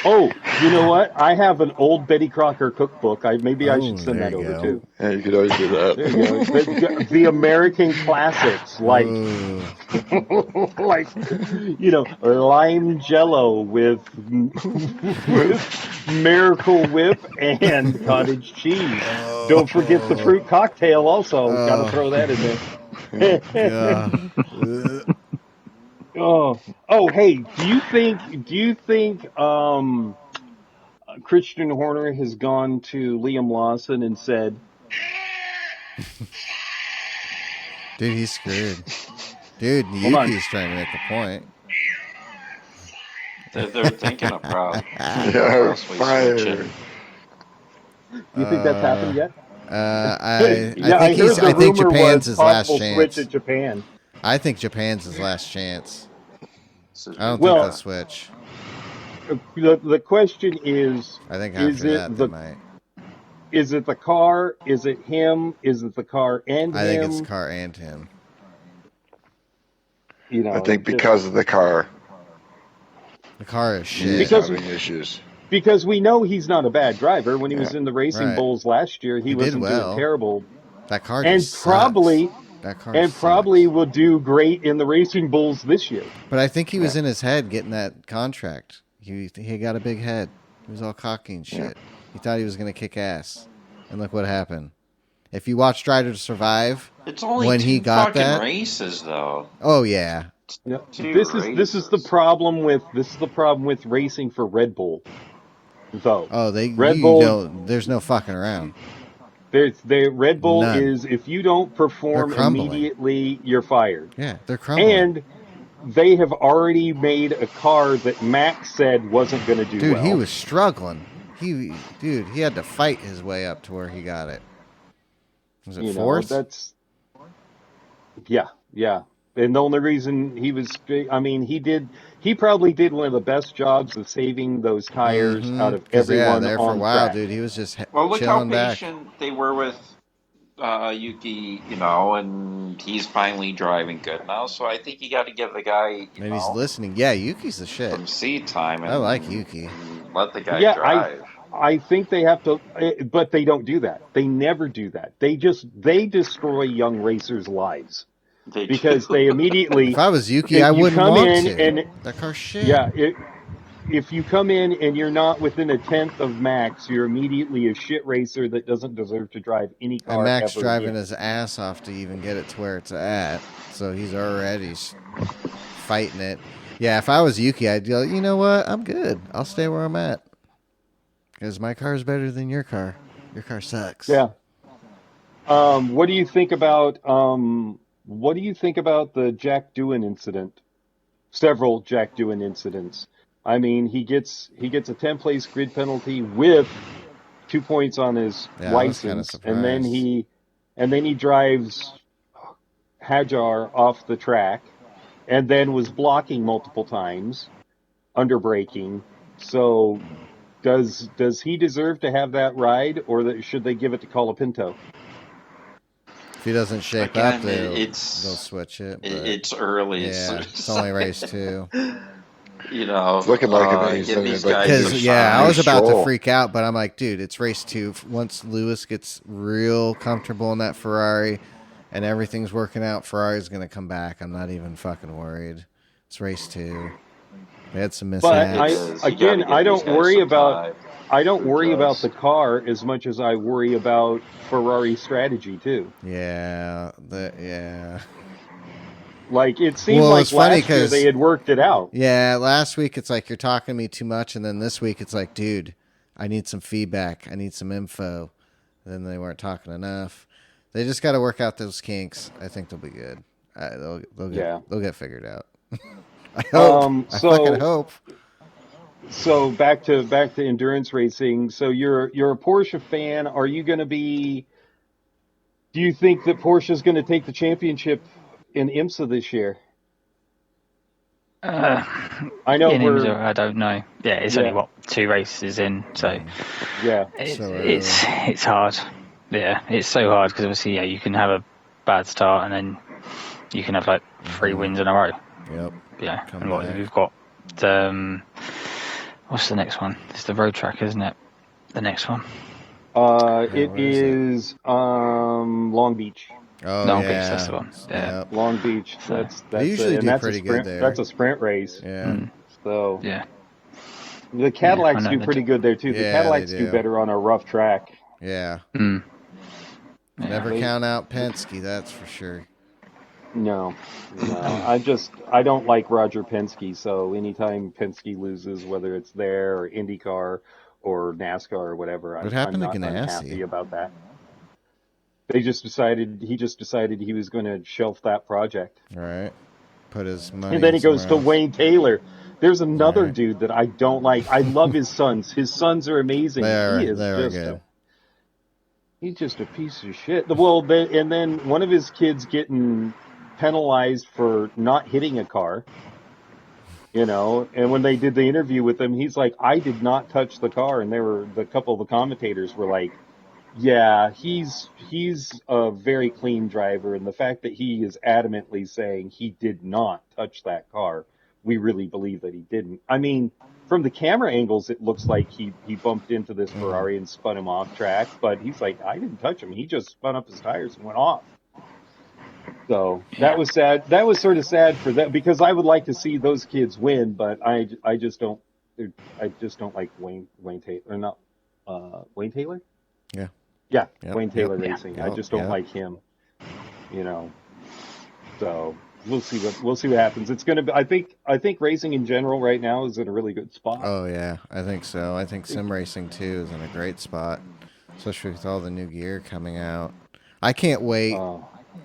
Oh, you know what? I have an old Betty Crocker cookbook. Maybe I Oh, should send there that you over go. too. Yeah, you could always do that. There you go. The American classics, like like lime Jello with Miracle Whip and cottage cheese. Don't forget the fruit cocktail. Also, gotta throw that in there. Oh, hey, do you think Christian Horner has gone to Liam Lawson and said, Dude, he's screwed. Dude, Hold on. Yuki's trying to make a point. They're thinking of Proud. Yeah, fire. "You think that's happened yet?" I I think heard I the think rumor Japan's was his last possible switch chance. at Japan. I think Japan's his last chance. I don't Well- think they'll switch. The question is, I think is after it that the they might. is it the car? Is it him? Is it the car and I him? think it's the car and him. I think because of the car, The car is shit. he's Because- having issues. because we know he's not a bad driver. When he was in the Racing Right. Bulls last year, he He did wasn't well. doing terrible, That car and just probably sucks. That car and sucks. probably will do great in the Racing Bulls this year. But I think he was in his head getting that contract. He got a big head. He was all cocky and shit. Yeah. He thought he was going to kick ass. And look what happened. If you watch Drive to Survive, it's only when he got that races, though. Oh yeah. No, this is the problem with racing for Red Bull. Though. Oh, Red Bull. There's no fucking around. Red Bull None. is if you don't perform immediately, you're fired. Yeah, they're crumbling. And they have already made a car that Max said wasn't going to do well. Dude, he was struggling. He had to fight his way up to where he got it. Was it fourth? Yeah. And the only reason he probably did one of the best jobs of saving those tires out of everyone there on for a while, track. Dude. He was just look how back. patient they were with Yuki, and he's finally driving good now. So I think you got to give the guy, and he's listening. Yeah, Yuki's the shit. Some seat time. I like Yuki. Let the guy drive. I think they have to, but they don't do that. They never do that. They destroy young racers' lives. Because they immediately... If I was Yuki, I wouldn't want to. That car's shit. Yeah, if you come in and you're not within a tenth of Max, you're immediately a shit racer that doesn't deserve to drive any car. And Max ever driving again. his ass off to even get it to where it's at. So he's already fighting it. Yeah, if I was Yuki, I'd go, you know what? I'm good. I'll stay where I'm at. Because my car is better than your car. Your car sucks. Yeah. What do you think about... What do you think about the Jack Doohan incident? Several Jack Doohan incidents. I mean, he gets a 10-place grid penalty with 2 points on his license, and then he drives Hajar off the track, and then was blocking multiple times, under braking. So, does he deserve to have that ride, or should they give it to Colapinto? If he doesn't shape up, they'll switch it. It's early. Yeah, it's only race 2. It's looking like amazing. I was about to freak out, but I'm like, dude, it's race 2. Once Lewis gets real comfortable in that Ferrari and everything's working out, Ferrari's going to come back. I'm not even fucking worried. It's race 2. They had some mishaps. But I don't worry about the car as much as I worry about Ferrari's strategy too. Yeah. Like it seemed like last year they had worked it out. Yeah, last week it's like you're talking to me too much, and then this week it's like, dude, I need some feedback. I need some info. And then they weren't talking enough. They just got to work out those kinks. I think they'll be good. They'll get figured out. I hope. I fucking hope. So back to endurance racing. So you're a Porsche fan. Are you going to be? Do you think that Porsche is going to take the championship in IMSA this year? I know I don't know. Yeah, it's only 2 races in, so yeah, it's hard. Yeah, it's so hard because obviously, you can have a bad start and then you can have like 3 wins in a row. Yep. Yeah, and we've got what's the next one? It's the road track, isn't it? The next one. It is Long Beach. Oh, Long Beach, that's the one. Yeah. Yep. Long Beach. That's they usually do pretty good there. That's a sprint race. Yeah. So yeah. The Cadillacs do pretty good there too. The Cadillacs do better on a rough track. Yeah. Never count out Penske, that's for sure. No. I don't like Roger Penske, so anytime Penske loses, whether it's there or IndyCar or NASCAR or whatever, I'm not unhappy about that. He just decided he was going to shelf that project. Right. Put his money. And then he goes to Wayne Taylor. There's another dude that I don't like. I love his sons. His sons are amazing. They're good. He's just a piece of shit. Well, and then one of his kids getting penalized for not hitting a car. And when they did the interview with him, he's like, I did not touch the car. And a couple of the commentators were like, yeah, he's a very clean driver. And the fact that he is adamantly saying he did not touch that car, we really believe that he didn't. I mean, from the camera angles, it looks like he bumped into this Ferrari and spun him off track. But he's like, I didn't touch him. He just spun up his tires and went off. So that was sad. That was sort of sad for them because I would like to see those kids win, but I just don't I just don't like Wayne Taylor, or not Wayne Taylor. Yeah. Yeah, Yep. Wayne Taylor Yep. Racing. Yep. I just don't Yep. like him. So we'll see what happens. It's gonna be. I think racing in general right now is in a really good spot. Oh yeah, I think so. I think sim racing too is in a great spot, especially with all the new gear coming out. I can't wait.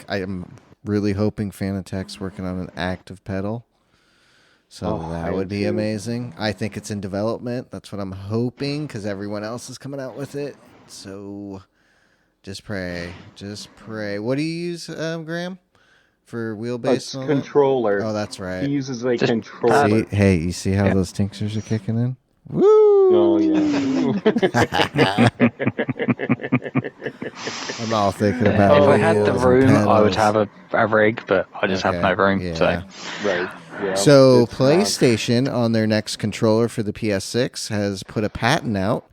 I am really hoping Fanatec's working on an active pedal. So that would be amazing. I think it's in development. That's what I'm hoping because everyone else is coming out with it. So just pray. Just pray. What do you use, Graham, for wheelbase? It's controller. Oh, that's right. He uses a controller. Hey, you see how those tinctures are kicking in? Woo! Oh, yeah. I'm all thinking about if I had the wheels room, and I would pedals. have a rig, but I just have no room. Yeah. So Right. Yeah, So it's PlayStation on their next controller for the PS6 has put a patent out.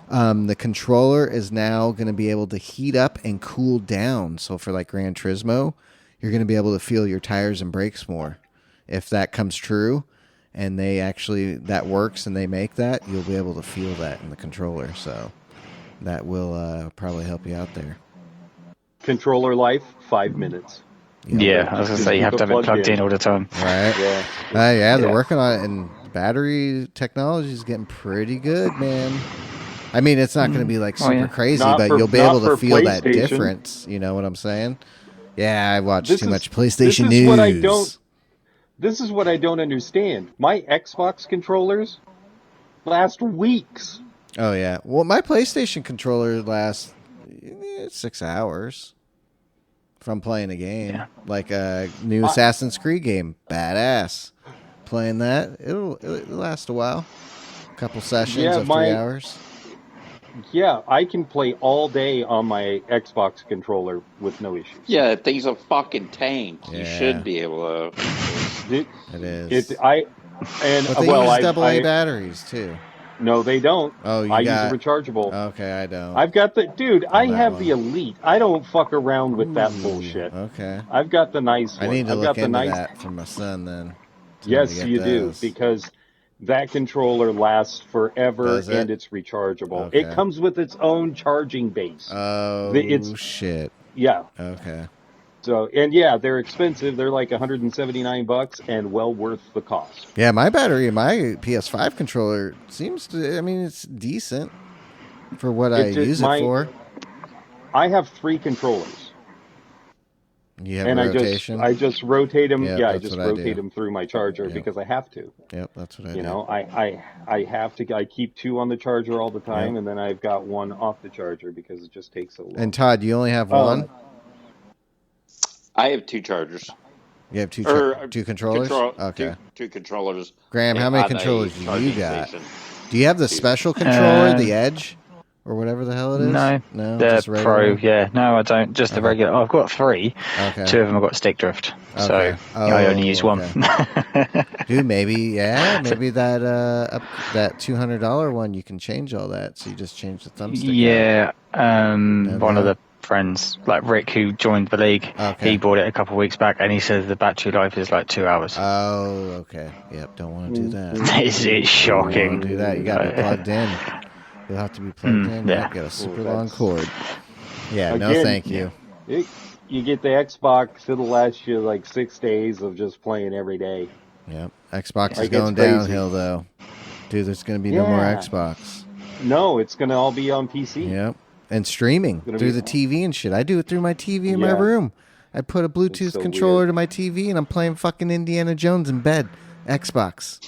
The controller is now going to be able to heat up and cool down. So for like Gran Turismo, you're going to be able to feel your tires and brakes more. If that comes true and that works and they make that, you'll be able to feel that in the controller. So that will probably help you out there. controller life 5 minutes. yeah, I was gonna say you have to have it plugged in all the time. Right? Yeah. They're working on it, and battery technology is getting pretty good, man. I mean, it's not going to be like super crazy, but you'll be able to feel that difference. You know what I'm saying? Yeah, I watched too much PlayStation news. This is what I don't understand. My Xbox controllers last weeks. Oh, yeah. Well, my PlayStation controller lasts 6 hours from playing a game. Yeah. Like a new Assassin's Creed game. Badass. Playing that, it'll last a while. A couple sessions of 3 hours. Yeah, I can play all day on my Xbox controller with no issues. Yeah, that thing's a fucking tank. Yeah. You should be able to. It is. But they use AA batteries too. No, they don't. Oh, I use a rechargeable. Okay, I don't. I've got I have the Elite. I don't fuck around with that bullshit. Okay. I've got the nice one. I need to look into that for my son then. Yes, you do, because that controller lasts forever and it's rechargeable. Okay. It comes with its own charging base. Oh, shit. Yeah. Okay. So, and yeah, they're expensive. They're like $179 and well worth the cost. Yeah, my battery in my PS5 controller seems to, it's decent for what I use it for. I have 3 controllers. You have a rotation? I just rotate them. Yep, I just rotate them through my charger because I have to. Yep, that's what I do. You know, I have to. I keep 2 on the charger all the time, and then I've got 1 off the charger because it just takes so long. And Todd, you only have 1? I have 2 chargers. You have 2 controllers? Okay. 2 controllers. Graham, how many controllers do you got? Station. Do you have the special controller, the Edge? Or whatever the hell it is? No, just the Pro, yeah. No, I don't. Just the regular. I've got 3. Okay. 2 of them have got stick drift. So I only use 1. Dude, maybe that that $200 one, you can change all that. So you just change the thumbstick. Yeah. One of the friends, like Rick, who joined the league, he bought it a couple of weeks back, and he says the battery life is like 2 hours. Oh, okay. Yep, don't want to do that. It's shocking. Don't do that. You got to be plugged in. You'll have to be plugged in. Yeah, got a super long cord. Yeah, again, no, thank you. You get the Xbox; it'll last you like 6 days of just playing every day. Yep, Xbox is going downhill though, dude. There's going to be no more Xbox. No, it's going to all be on PC. Yep, and streaming through the TV and shit. I do it through my TV in my room. I put a Bluetooth controller to my TV, and I'm playing fucking Indiana Jones in bed. Xbox.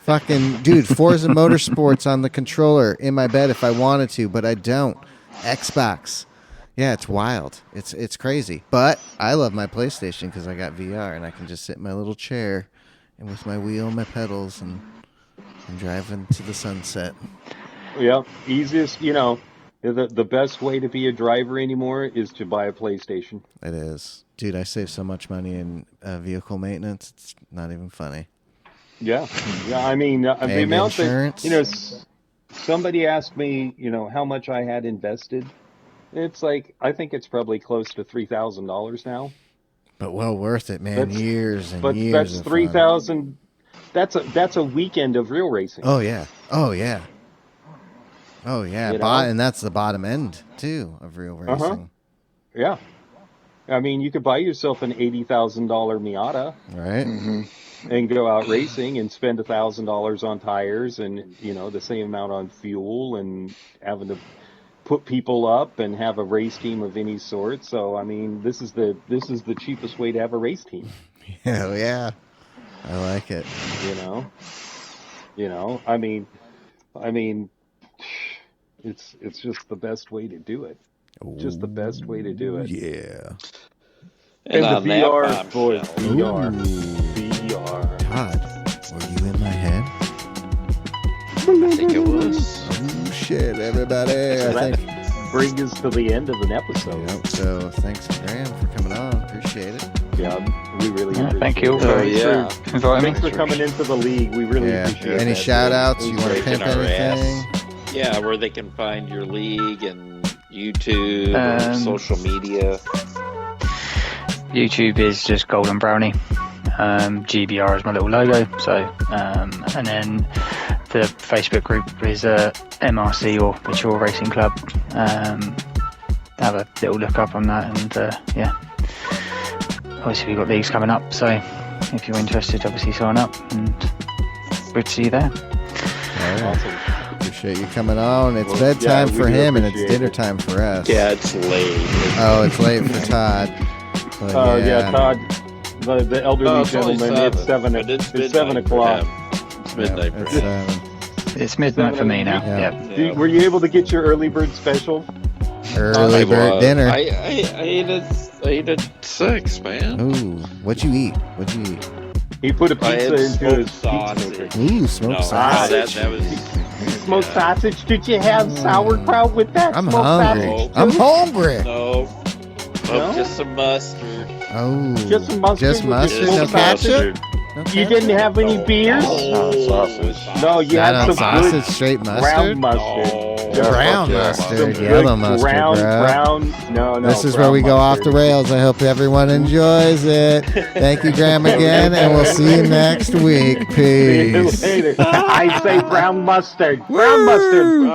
Fucking dude, Forza Motorsports on the controller in my bed if I wanted to, but I don't. Xbox. Yeah, it's wild. It's crazy. But I love my PlayStation because I got VR and I can just sit in my little chair and with my wheel and my pedals and drive into the sunset. Yeah, easiest, the best way to be a driver anymore is to buy a PlayStation. It is. Dude, I save so much money in vehicle maintenance. It's not even funny. Yeah. I mean, the amount insurance. Somebody asked me, how much I had invested. It's like, I think it's probably close to $3,000 now. But well worth it, man. Years and years. But that's $3,000. that's a weekend of real racing. Oh yeah. You know? And that's the bottom end too of real racing. Yeah. I mean, you could buy yourself an $80,000 Miata, Right. and go out racing and spend $1,000 on tires and the same amount on fuel and having to put people up and have a race team of any sort. So I mean, this is the cheapest way to have a race team. Hell yeah. I like it. I mean, it's just the best way to do it. Just the best way to do it. Yeah. And on the that VR, boys, bombshell. VR. Todd, were you in my head? I think it was. Oh shit, everybody! So I that think. brings us to the end of an episode. Yep. So thanks, Graham, for coming on. Appreciate it. Yeah, we really appreciate thank you. it. Inviting Thanks for coming into the league. We really appreciate it. Any shout outs? You want to Breaking pimp our anything? Yeah, where they can find your league and YouTube or social media. YouTube is just Golden Brownie. GBR is my little logo. So, and then the Facebook group is MRC or Mature Racing Club. Have a little look up on that, and yeah. Obviously, we've got leagues coming up, so if you're interested, obviously sign up, and good to see you there. Awesome. Appreciate you coming on. It's bedtime for him, and it's dinner time for us. Yeah, it's late. Oh, it's late for Todd. But Oh yeah, Todd, the elderly it's only gentleman. It's 7. seven. But It's midnight 7 o'clock. for him. It's midnight for It's him. It's midnight for me now. Yeah. Yeah. Were you able to get your early bird special? Early bird dinner. I ate at 6, man. Ooh, what'd you eat? He put a I had pizza into smoked his pizza sausage. maker. Ooh, smoked sausage. That was. Smoked sausage? Did you have sauerkraut with that? I'm smoked hungry. sausage? I'm hungry. No. No? Just some mustard. Oh, Just some mustard. Just with mustard, the no smoked ketchup? sausage? No You didn't have any beers? sausage. No, you Not had on some sausage, good straight brown mustard. mustard. Brown Some mustard, good yellow mustard, brown, bro. No. This is brown where we go off mustard. the rails. I hope everyone enjoys it. Thank you, Graham, again, and we'll see you next week. See you Peace. later. I say brown mustard. Brown mustard.